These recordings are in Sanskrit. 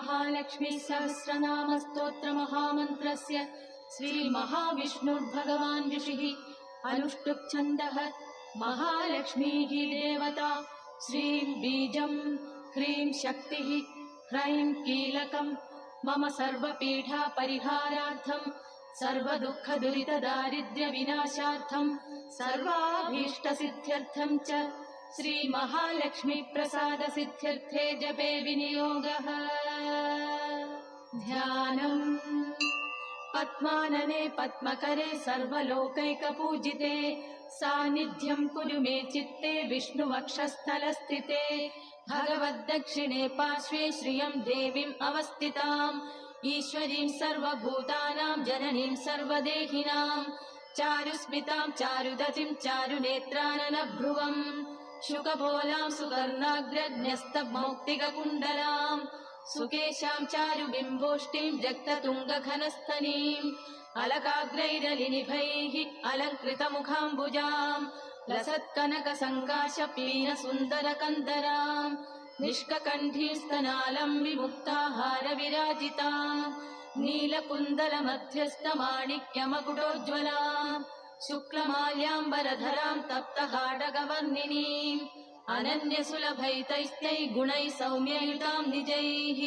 महालक्ष्मी सहस्रनाम स्तोत्र महामन्त्रस्य श्री महाविष्णुर्भगवान् ऋषिः अनुष्टुप् छन्दः महालक्ष्मीः देवता श्रीं बीजं ह्रीं शक्तिः ह्रैं कीलकम् मम सर्वपीठा परिहारार्थं सर्वदुःखदुरितदारिद्र्य विनाशार्थं सर्वाभीष्टसिद्ध्यर्थं च श्री महालक्ष्मी प्रसाद सिद्ध्यर्थे जपे विनियोगः। ध्यानम् पद्मानने पद्मकरे सर्वलोकैकपूजिते सान्निध्यं कुरु मे चित्ते विष्णुवक्षस्थलस्थिते भगवद्दक्षिणे पार्श्वे श्रियं देवीम् अवस्थिताम् ईश्वरीं सर्वभूतानां जननीं सर्वदेहिनां चारुस्मितां चारुदतिं चारुनेत्राननभ्रुवम् शुकपोलां सुवर्णाग्रन्यस्तमौक्तिककुण्डलां सुकेशां चारुबिम्बोष्टिं रक्ततुङ्गघनस्तनीम् अलकाग्रैरलिनिभैः अलङ्कृतमुखाम्बुजां लसत्कनकसङ्काशपीनसुन्दरकन्दरां निष्ककण्ठीं स्तनालं विमुक्ताहारविराजितां नीलकुन्दलमध्यस्थमाणिक्यमकुटोज्ज्वलां शुक्लमाल्याम्बरधरां तप्तहाडगवर्णिनीम् अनन्यसुलभैतैस्तैर्गुणैः सौम्ययुतां निजैः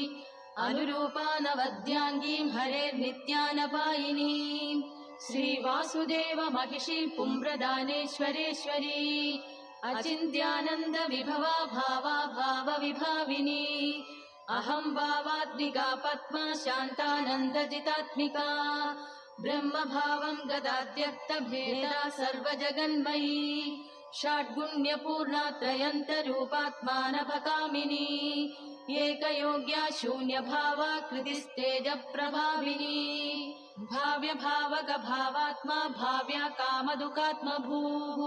अनुरूपानवद्याङ्गीं हरेर्नित्यानपायिनीं श्रीवासुदेवमहिषीं पुम्रदानेश्वरेश्वरी अचिन्त्यानन्दविभवा भावा भावविभाविनी अहं भावात्मिका पद्मा शान्तानन्दजितात्मिका ब्रह्मभावं गदाद्यक्तभेदा सर्वजगन्मयी षड्गुण्यपूर्णा त्रयन्तरूपात्मानभकामिनी एकयोग्या शून्यभावा कृतिस्तेजप्रभाविनी भाव्यभावकभावात्मा भाव्या कामदुःखात्मभूः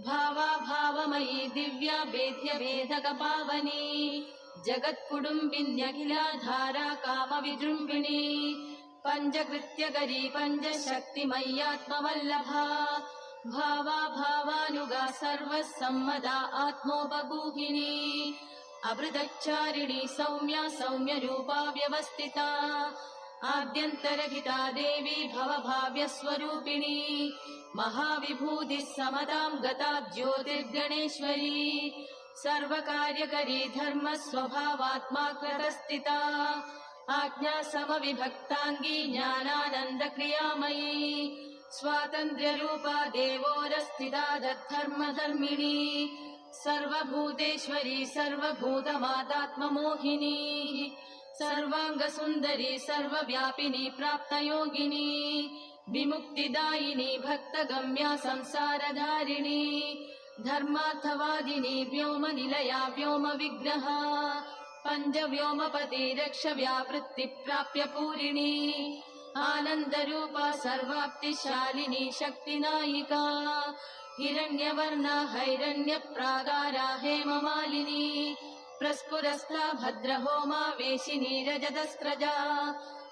भावा भावमयी दिव्या वेद्यवेदकपावनी जगत्कुटुम्बिन्यखिलाधारा कामविजृम्भिणी पञ्चकृत्यकरी पञ्चशक्तिमय्यात्मवल्लभा भावा भावानुगा सर्वसम्मदा आत्मोपगूहिनी अभृतच्चारिणी सौम्या सौम्यरूपा व्यवस्थिता आद्यन्तरहिता देवी भवभाव्यस्वरूपिणी महाविभूतिः समतां गता ज्योतिर्गणेश्वरी सर्वकार्यकरी धर्मस्वभावात्मा कृतस्थिता आज्ञा समविभक्ताङ्गी ज्ञानानन्दक्रियामयी स्वातन्त्र्यरूपा देवोरस्थिता धर्मधर्मिणी सर्वभूतेश्वरी सर्वभूतमातात्ममोहिनी सर्वाङ्गसुन्दरी सर्वव्यापिनी प्राप्तयोगिनी विमुक्तिदायिनी भक्तगम्या संसारधारिणी धर्मार्थवादिनी व्योमनिलया व्योमविग्रहा पञ्चव्योमपति रक्षव्यावृत्तिप्राप्य पूरिणी आनन्दरूपा सर्वाप्तिशालिनी शक्तिनायिका हिरण्यवर्णा हैरण्यप्रागारा हेममालिनी प्रस्फुरस्था भद्रहोमा वेशिनी रजतस्रजा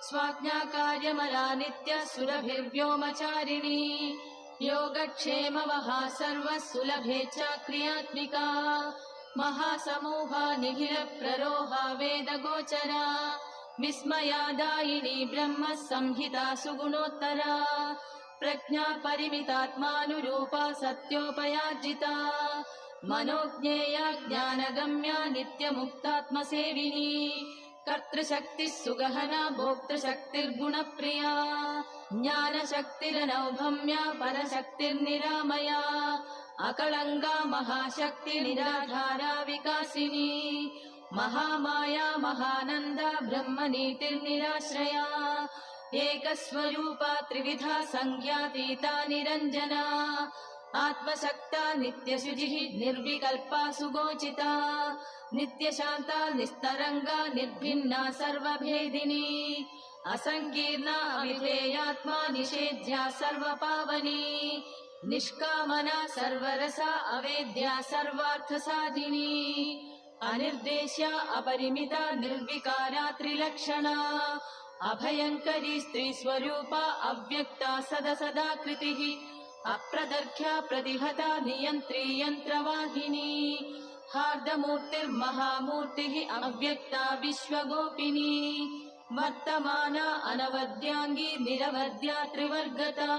स्वाज्ञाकार्यमला नित्य सुरभिर्व्योमचारिणी योगक्षेमवहा सर्वसुलभे च क्रियात्मिका महासमूहा निखिलप्ररोहा वेदगोचरा विस्मयादायिनी ब्रह्म संहिता सुगुणोत्तरा प्रज्ञा परिमितात्मानुरूपा सत्योपयार्जिता मनोज्ञेया ज्ञानगम्या नित्यमुक्तात्मसेविनी कर्तृशक्तिः सुगहना भोक्तृशक्तिर्गुणप्रिया ज्ञानशक्तिरनौभम्या परशक्तिर्निरामया अकलङ्गा महाशक्तिनिराधारा विकासिनी महामाया महानन्दा ब्रह्मनीतिर्निराश्रया एकस्वरूपा त्रिविधा संज्ञातीता निरञ्जना आत्मशक्ता नित्यशुचिः निर्विकल्पा सुगोचिता नित्यशान्ता निस्तरङ्गा निर्भिन्ना सर्वभेदिनी असङ्कीर्णा अविधेयात्मा निषेध्या सर्वपावनी निष्कामना सर्वरसा अवेद्या सर्वार्थसाधिनी अनिर्देश्या अपरिमिता निर्विकारा त्रिलक्षणा अभयङ्करी स्त्रीस्वरूपा अव्यक्ता सदसदाकृतिः अप्रदर्ख्या प्रतिहता नियन्त्री यन्त्रवाहिनी हार्दमूर्तिर्महामूर्तिः अव्यक्ता विश्वगोपिनी वर्तमाना अनवद्याङ्गी निरवद्या त्रिवर्गता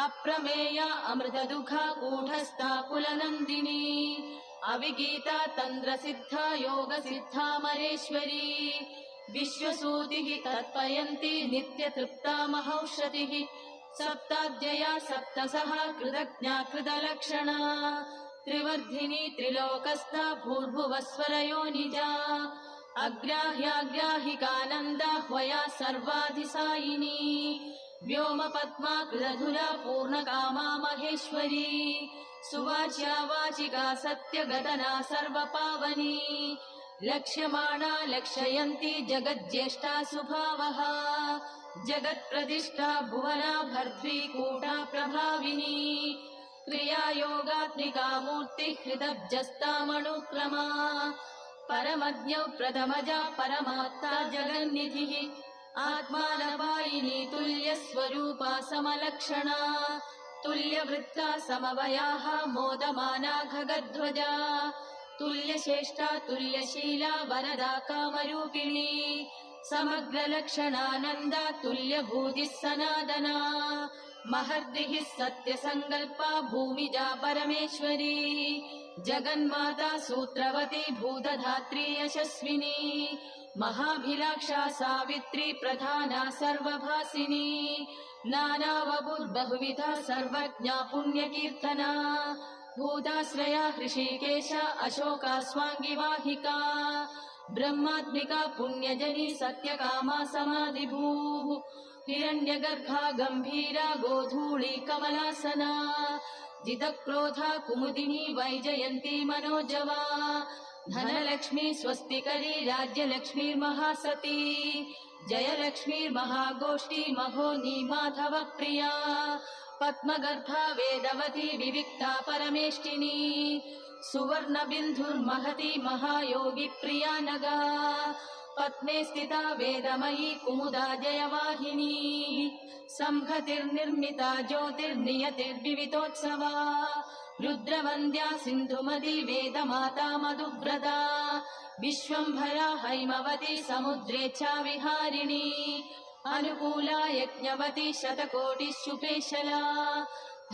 अप्रमेया अमृतदुःखा कूढस्था कुलनन्दिनी अविगीता तन्द्रसिद्धा योगसिद्धामरेश्वरी विश्वसूतिः तत्पयन्ती नित्यतृप्ता महौषधिः सप्ताद्यया सप्तसः कृतज्ञा कृतलक्षणा त्रिवर्धिनी त्रिलोकस्था भूर्भुवस्वरयोनिजा अग्राह्याग्राहिकानन्दा ह्वया सर्वाधिसायिनी व्योमपद्मा कृतधुरा पूर्णकामा महेश्वरी सुवाच्या वाचिका सत्यगदना सर्वपावनी लक्ष्यमाणा लक्षयन्ती जगज्ज्येष्ठा सुभावः जगत्प्रतिष्ठा भुवना भर्त्री कूटा प्रभाविनी क्रियायोगात्मिका मूर्तिः हृदब्जस्तामणुक्रमा परमज्ञौ प्रथमजा परमात्ता जगन्निधिः आत्मानपायिनी तुल्यस्वरूपा समलक्षणा तुल्यवृत्ता समवयाः मोदमाना खगध्वजा तुल्यश्रेष्ठा तुल्यशीला वरदा कामरूपिणी समग्रलक्षणानन्दा तुल्यभूतिः सनादना महर्दिः सत्यसङ्कल्पा भूमिजा परमेश्वरी जगन्माता सूत्रवती भूतधात्री यशस्विनी महाभिलाक्षा सावित्री प्रधाना सर्वभासिनी नानावबुर्बहुविधा सर्वज्ञा पुण्यकीर्तना भूताश्रया हृषीकेश अशोका स्वाङ्गिवाहिका ब्रह्मात्मिका पुण्यजनी सत्यकामा समाधिभूः हिरण्यगर्भा गम्भीरा गोधूळी कमलासना जितक्रोधा कुमुदिनी वैजयन्ती मनोजवा धनलक्ष्मी स्वस्तिकरी राज्यलक्ष्मी महासती जयलक्ष्मी महागोष्ठी महोनी माधवप्रिया पद्मगर्भा वेदवती विविक्ता परमेष्टिनी सुवर्णबिन्धुर्महती महायोगी प्रिया नगा पद्मे स्थिता वेदमयी कुमुदा जयवाहिनी संहतिर्निर्मिता ज्योतिर्नियतिर्विविधोत्सवा रुद्रवन्द्या सिन्धुमती वेदमाता मधुव्रता विश्वम्भरा हैमवती समुद्रेच्छा विहारिणी अनुकूला यज्ञवती शतकोटिशुपेशला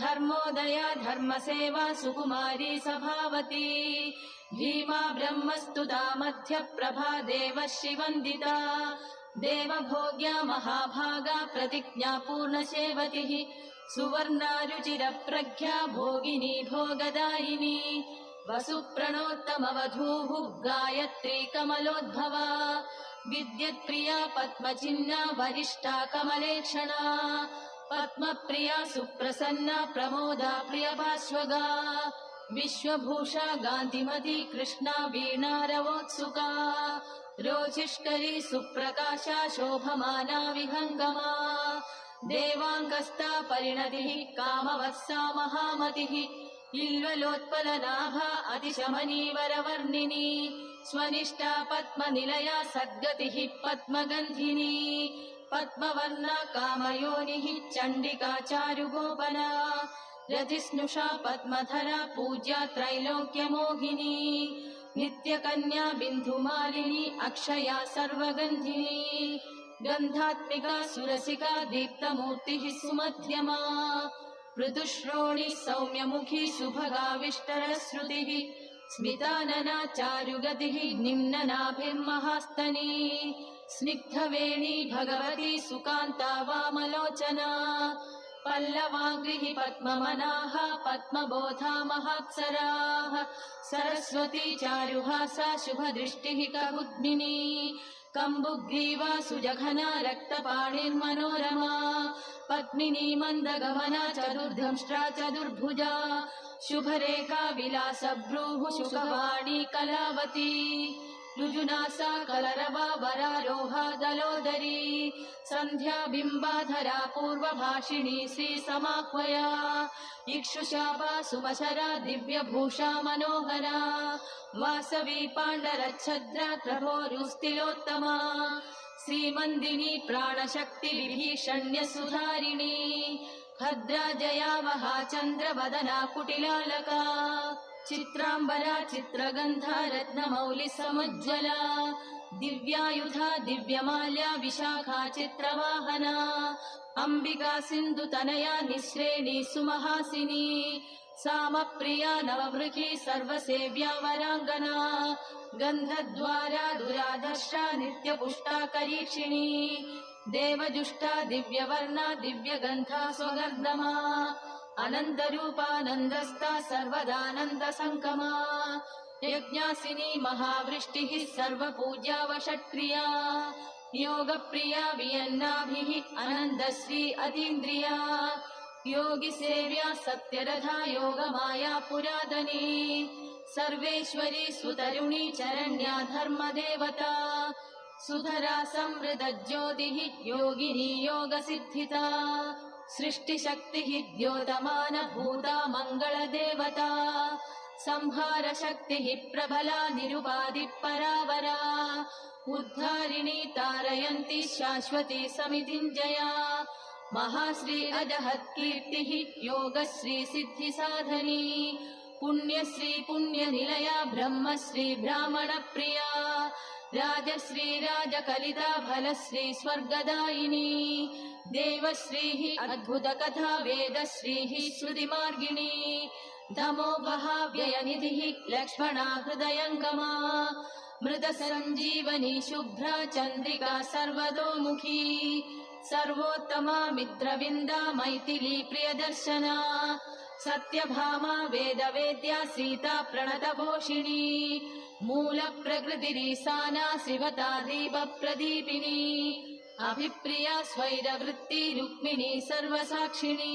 धर्मोदया धर्मसेवा सुकुमारी सभावती भीमा ब्रह्मस्तुता मध्यप्रभा देवर्षिवन्दिता देवभोग्या महाभागा प्रतिज्ञा पूर्णसेवतिः सुवर्णारुचिरप्रज्ञा भोगिनी भोगदायिनी वसुप्रणोत्तमवधूः गायत्री कमलोद्भवा विद्युत्प्रिया पद्मचिह्ना वरिष्ठा कमलेक्षणा पद्मप्रिया सुप्रसन्ना प्रमोदा प्रियभास्वगा विश्वभूषा गान्धिमती कृष्णा वीणारवोत्सुका रोचिष्करी सुप्रकाशा शोभमाना विहङ्गमा देवाङ्गस्था परिणतिः कामवत्सा महामतिः इल्वलोत्पलनाभा अतिशमनीवरवर्णिनी स्वनिष्ठा पद्मनिलया सद्गतिः पद्मगन्धिनी पद्मवर्णा कामयोनिः चण्डिका चारुगोपना रतिस्नुषा पद्मधरा पूज्या त्रैलोक्यमोहिनी नित्यकन्या बिन्धुमालिनी अक्षया सर्वगन्धिनी गन्धात्मिका सुरसिका दीप्तमूर्तिः सुमध्यमा मृदुश्रोणी सौम्यमुखी सुभगाविष्टरश्रुतिः स्मितानना चारुगतिः निम्ननाभिर्महास्तनी स्निग्धवेणी भगवती सुकान्ता वामलोचना पल्लवाङ्घ्रिः पद्ममनाः पद्मबोधा महात्सराः सरस्वती चारुहासा शुभदृष्टिः कबुद्मिनी कम्बुग्रीवा सुजघना रक्तपाणिर्मनोरमा पद्मिनी मन्दगमना चतुर्धंष्ट्रा चतुर्भुजा शुभरेखा विलासभ्रूः शुभवाणी कलावती ऋजुनासा कलरवा वरारोहा दलोदरी सन्ध्या बिम्बाधरा पूर्वभाषिणी श्रीसमाह्वया इक्षुशापा सुमशरा दिव्यभूषा मनोहरा वासवी पाण्डरच्छद्रा प्रभोरुस्तिलोत्तमा श्रीमन्दिनी प्राणशक्ति विभीषण्यसुधारिणी भद्रा जया महाचन्द्रवदना कुटिलालका चित्राम्बरा चित्रगन्धा रत्नमौलिसमुज्ज्वला दिव्यायुधा दिव्यमाल्या विशाखा चित्रवाहना अंबिका सिन्धुतनया निःश्रेणी सुमहासिनी सामप्रिया नववृखी सर्वसेव्या वराङ्गना गन्धद्वारा दुराधर्षा नित्यपुष्टा करीक्षिणी देवजुष्टा दिव्यवर्णा दिव्यगन्धा स्वगर्दमा अनन्तरूपानन्दस्ता सर्वदानन्दसङ्गमा यज्ञासिनी महावृष्टिः सर्वपूज्यावषट्क्रिया योगप्रिया वियन्नाभिः अनन्दश्री अतीन्द्रिया योगिसेव्या सत्यरथा योगमाया पुरातनी सर्वेश्वरी सुतरुणी चरण्या धर्मदेवता सुधरा समृतज्योतिः योगिनी योगसिद्धिता सृष्टिशक्तिः द्योतमानभूता मङ्गलदेवता संहारशक्तिः प्रबला निरुपाधिपरावरा उद्धारिणी तारयन्ती शाश्वती समितिञ्जया महाश्री अजहत्कीर्तिः योगश्री सिद्धिसाधनी पुण्यश्री पुण्यनिलया ब्रह्मश्री ब्राह्मणप्रिया राजश्री राजकलिता फलश्री स्वर्गदायिनी देवश्रीः अद्भुतकथा वेदश्रीः श्रुतिमार्गिणी धमोघहाव्ययनिधिः लक्ष्मणा हृदयङ्गमा मृतसञ्जीवनी शुभ्रा चन्द्रिका सर्वतोमुखी सर्वोत्तमा मित्रविन्दा मैथिली प्रियदर्शना सत्यभामा वेदवेद्या सीता प्रणतघोषिणी मूलप्रकृतिरीशाना शिवता दीपप्रदीपिनी अभिप्रिया स्वैरवृत्ति रुक्मिणी सर्वसाक्षिणी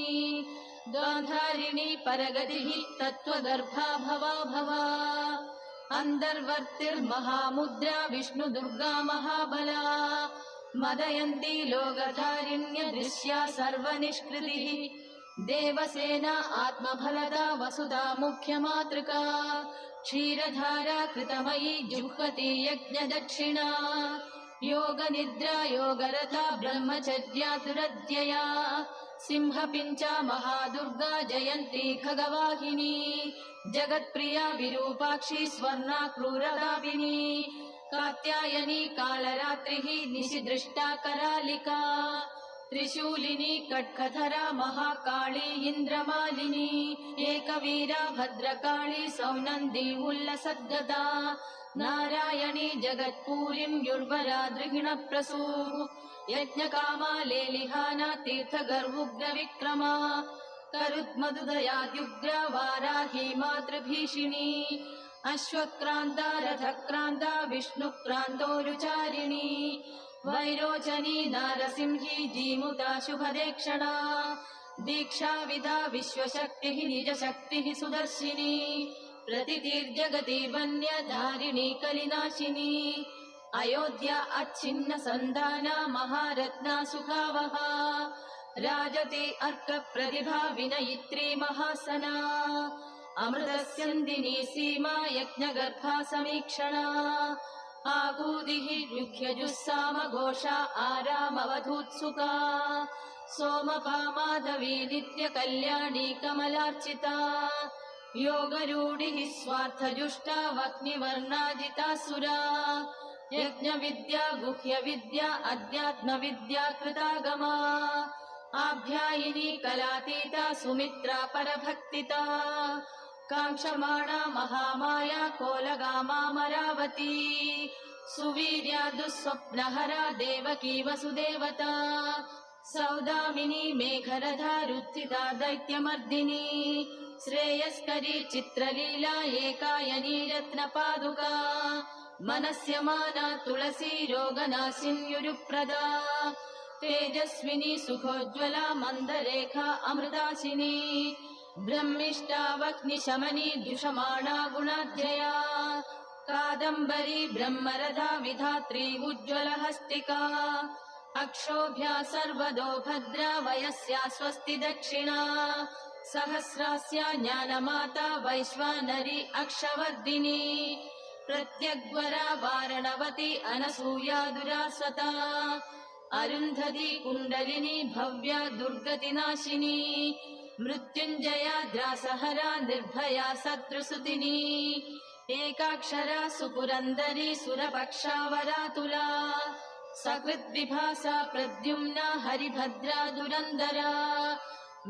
गान्धारिणी परगतिः तत्त्वगर्भा भवा भवा अन्तर्वर्तिर्महामुद्रा विष्णुदुर्गा महाबला मदयन्ती लोकधारिण्य दृश्या सर्वनिष्कृतिः देवसेना आत्मफलदा वसुधा मुख्यमातृका क्षीरधारा कृतमयी जुह्वति यज्ञदक्षिणा योगनिद्रा योगरथा ब्रह्मचर्या दुरध्यया सिंहपिञ्चा महादुर्गा जयन्ती खगवाहिनी जगत्प्रिया विरूपाक्षी स्वर्णा क्रूरदापिनी कात्यायनी कालरात्रिः निशिदृष्टा करालिका त्रिशूलिनी कट्खधरा महाकाली इन्द्रमालिनी एकवीरा भद्रकाली सौनन्दी उल्लसद्गदा नारायणी जगत्पूरीं युर्वरा दृहिणप्रसू यज्ञकामा लेलिहाना तीर्थगर्वुग्रविक्रमा करुत्मदुदयाद्युग्रा वाराही मातृभीषिणी अश्वक्रान्ता रथक्रान्ता विष्णुक्रान्तोरुचारिणी वैरोचनी नारसिंही जीमुता शुभदेक्षणा दीक्षाविदा विश्वशक्तिः निजशक्तिः सुदर्शिनी प्रतितीर्जगति वन्यधारिणी कलिनाशिनी अयोध्या अच्छिन्न सन्धाना महारत्ना सुखावहा राजते अर्क प्रतिभा विनयित्री महासना अमृतस्यन्दिनी सीमा यज्ञगर्भा समीक्षणा आगूदिः युह्यजुस्साम घोषा आरामवधूत्सुका सोमपा माधवी नित्यकल्याणी कमलार्चिता योगरूढिः स्वार्थजुष्टा वह्निवर्णाजितासुरा यज्ञविद्या गुह्यविद्या अध्यात्मविद्या कृतागमा आभ्यायिनी कलातीता सुमित्रा परभक्तिता काङ्क्षमाणा महामाया कोलगामामरावती सुवीर्या दुःस्वप्नहरा देवकी वसुदेवता सौदामिनी मेघरथा रुत्थिता दैत्यमर्दिनी श्रेयस्करी चित्रलीला एकायनी रत्नपादुका मनस्यमाना तुलसी रोगनाशिन्युरुप्रदा तेजस्विनी सुखोज्ज्वला मन्दरेखा अमृताशिनी ब्रह्मिष्टा वह्निशमनी द्युषमाणा गुणाध्यया कादम्बरी ब्रह्मरथा विधात्री उज्ज्वलहस्तिका अक्षोभ्या सर्वदो भद्रा वयस्या स्वस्ति दक्षिणा सहस्रास्या ज्ञानमाता वैश्वानरी अक्षवर्धिनी प्रत्यग्वरा वारणवती अनसूया दुरासता अरुन्धती कुण्डलिनी भव्या दुर्गतिनाशिनी मृत्युञ्जयाद्रासहरा निर्भया शत्रुसुतिनी एकाक्षरा सुपुरन्दरी सुरपक्षावरातुला सकृद्विभासा प्रद्युम्ना हरिभद्रा दुरन्दरा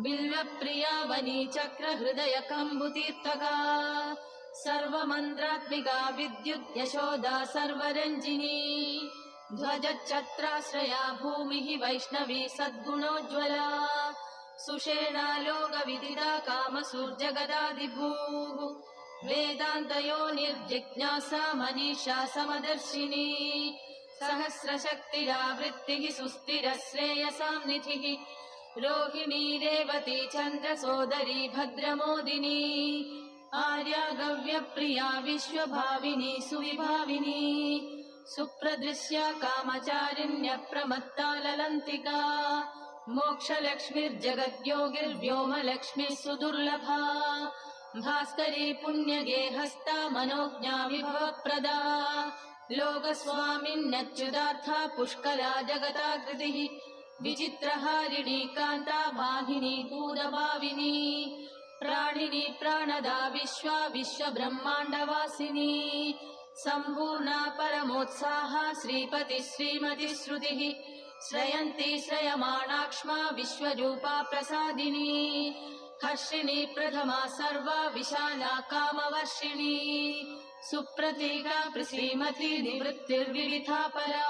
बिल्वप्रिया वनीचक्र हृदय कम्बुतीर्थका सर्वमन्त्रात्मिका विद्युत् यशोदा सर्वरञ्जिनी ध्वजच्छत्राश्रया भूमिः वैष्णवी सद्गुणोज्ज्वला सुषेणा लोकविदिता कामसूर्जगदादिभूः वेदान्तयो निर्जिज्ञासा मनीषा समदर्शिनी सहस्रशक्तिरावृत्तिः सुस्थिरः श्रेयसां निधिः रोहिणी रेवती चन्द्र सोदरी भद्रमोदिनी आर्या गव्यप्रिया विश्वभाविनी सुविभाविनी सुप्रदृश्या कामचारिण्य प्रमत्ता ललन्तिका मोक्षलक्ष्मीर्जगद्योगिर्व्योमलक्ष्मीः सुदुर्लभा भास्करी पुण्यगेहस्ता मनोज्ञा विभवप्रदा लोकस्वामिन्यच्युतार्था पुष्कला जगताकृतिः विचित्रहारिणी कान्ता वाहिनी पूरभाविनी प्राणिनी प्राणदा विश्वा विश्वब्रह्माण्डवासिनी सम्पूर्णा परमोत्साहा श्रीपति श्रीमति श्रुतिः श्रयन्ती श्रयमाणाक्ष्मा विश्वरूपा प्रसादिनी हर्षिणी प्रथमा सर्वा विशाला कामवर्षिणी सुप्रतीका प्रसीमती निवृत्तिर्विविधा परा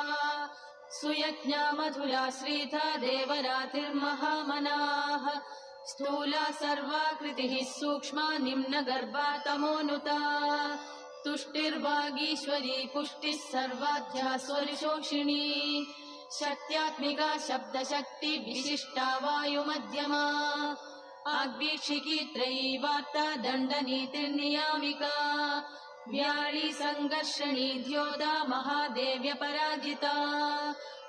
सुयज्ञा मधुरा श्रीधा देवरातिर्महामनाः स्थूला सर्वाकृतिः सूक्ष्मा निम्नगर्भा तमोनुता तुष्टिर्वागीश्वरी पुष्टिः सर्वाध्या स्वरिशोषिणी शक्त्यात्मिका शब्दशक्ति विशिष्टा वायुमध्यमा आग्वीक्षिकी त्रयी वार्ता दण्डनीतिर्नियामिका व्याळी संघर्षणी द्योता महादेव्य पराजिता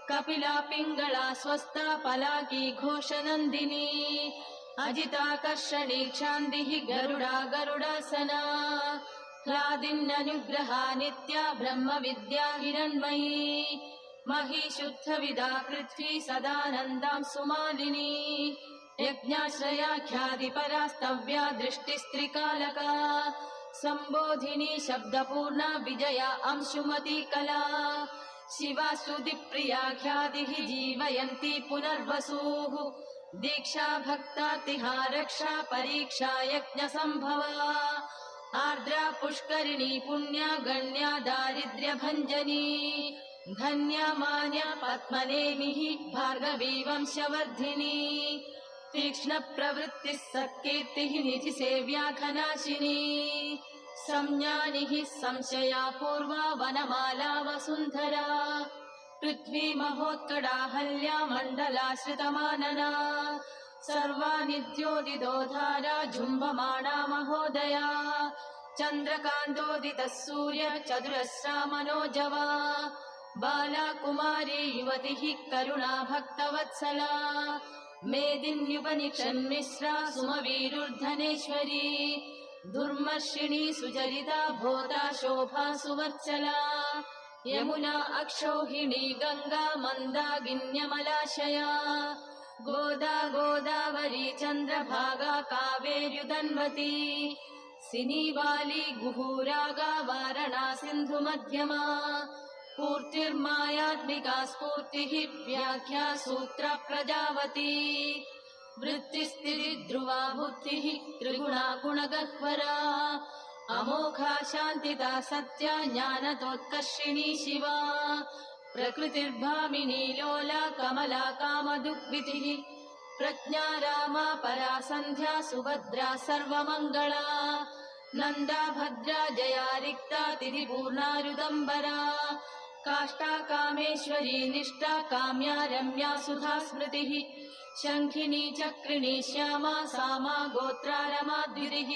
कपिला पिंगला स्वस्था पलाकी घोषनन्दिनी अजिताकर्षणी क्षान्तिः गरुडा गरुडासना ह्लादिन्यनुग्रहा नित्या ब्रह्म विद्या हिरण्मयी मही शुद्धविदा पृथ्वी सदानन्दां सुमालिनी यज्ञाश्रयाख्यादिपरास्तव्या दृष्टिस्त्रिकालका सम्बोधिनी शब्दपूर्णा विजया अंशुमती कला शिवा श्रुतिप्रियाख्यातिः जीवयन्ती पुनर्वसुः दीक्षा भक्तार्तिहारक्षा परीक्षा यज्ञसम्भवा आर्द्रा पुष्करिणी पुण्या गण्या दारिद्र्यभञ्जनी धन्या मान्या पद्मनेमिः भार्गवी वंशवर्धिनी तीक्ष्ण प्रवृत्तिः सत्कीर्तिः निधिसेव्या घनाशिनी संज्ञानिः संशया पूर्वा वनमाला वसुन्धरा पृथ्वी महोत्कटाहल्या मण्डलाश्रितमानना सर्वानिद्योदितोधारा जुम्बमाणा महोदया चन्द्रकान्तोदितः सूर्य चतुरस्रा मनोजवा बाला कुमारी युवतिः करुणा भक्तवत्सला मेदिन्युपनिषन्मिश्रा सुमवीरुर्धनेश्वरी दुर्मर्षिणी सुचरिता भोता शोभा सुवर्चला यमुना अक्षौहिणी गंगा मन्दाकिन्यमलाशया गोदा गोदावरी चन्द्रभागा कावेर्युदन्वती सिनीवाली गुहूरागा वारणा सिन्धुमध्यमा पूर्तिर्मायात्मिका स्फूर्तिः व्याख्या सूत्र प्रजावती वृत्तिस्थिति ध्रुवा बुद्धिः त्रिगुणा गुणगह्वरा अमोघा शान्तिता सत्या ज्ञानतोत्कर्षिणी शिवा प्रकृतिर्भामिनी लोला कमला कामदुग्विधिः प्रज्ञा रामा परा सन्ध्या सुभद्रा सर्वमङ्गला नन्दा भद्रा जया रिक्ता तिथिपूर्णारुदम्बरा काष्ठा कामेश्वरी निष्ठा काम्या रम्या सुधा स्मृतिः शङ्खिनी चक्रिणी श्यामा सामा गोत्रा रमाद्युतिः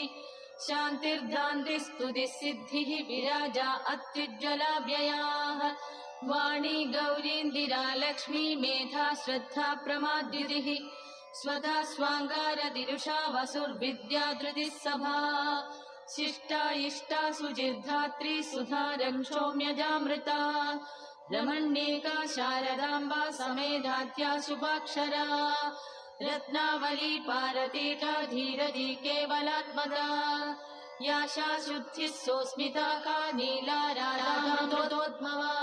शान्तिर्दान्तिस्तुतिः सिद्धिः विराजा अत्युज्ज्वला व्ययाः वाणी गौरीन्दिरा लक्ष्मी मेधा श्रद्धा प्रमाद्युतिः स्वधा स्वाङ्गारतिरुषा वसुर्विद्या धृतिः सभा शिष्टा इष्टा सुचिर्धात्री सुधारं सौम्यजामृता रमण्येका शारदाम्बा समेधात्या शुभाक्षरा रत्नावली पारतीटा धीरजी केवलात्मता याशा शुद्धिः सोऽस्मिता का नीला राधातोद्भवा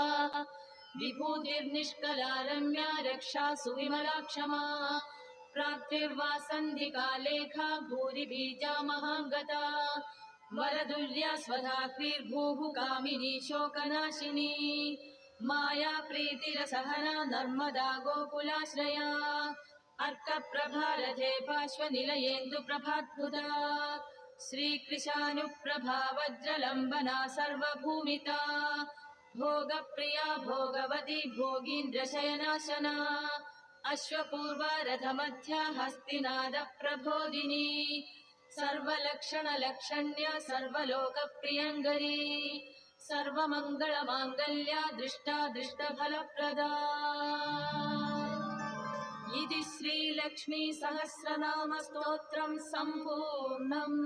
विभूतिर्निष्कला रम्या रक्षा सुविमला क्षमा प्राप्तिर्वासन्धिका लेखा भूरिबीजा महागता वरदुर्या स्वधाक्विर्भूः कामिनी शोकनाशिनी माया प्रीतिरसहना नर्मदा गोकुलाश्रया अर्कप्रभारथे पार्श्वनिलयेन्दुप्रभाद्भुता श्रीकृशानुप्रभा वज्रलम्बना सर्वभूमिता भोगप्रिया भोगवती भोगीन्द्रशयनाशना अश्वपूर्वा रथमध्या हस्तिनादप्रबोधिनी सर्वलक्षणलक्षण्या सर्वलोकप्रियङ्करी सर्वमङ्गलमाङ्गल्या दृष्टा दृष्टफलप्रदा इति श्रीलक्ष्मी सहस्रनाम स्तोत्रम् सम्पूर्णम्।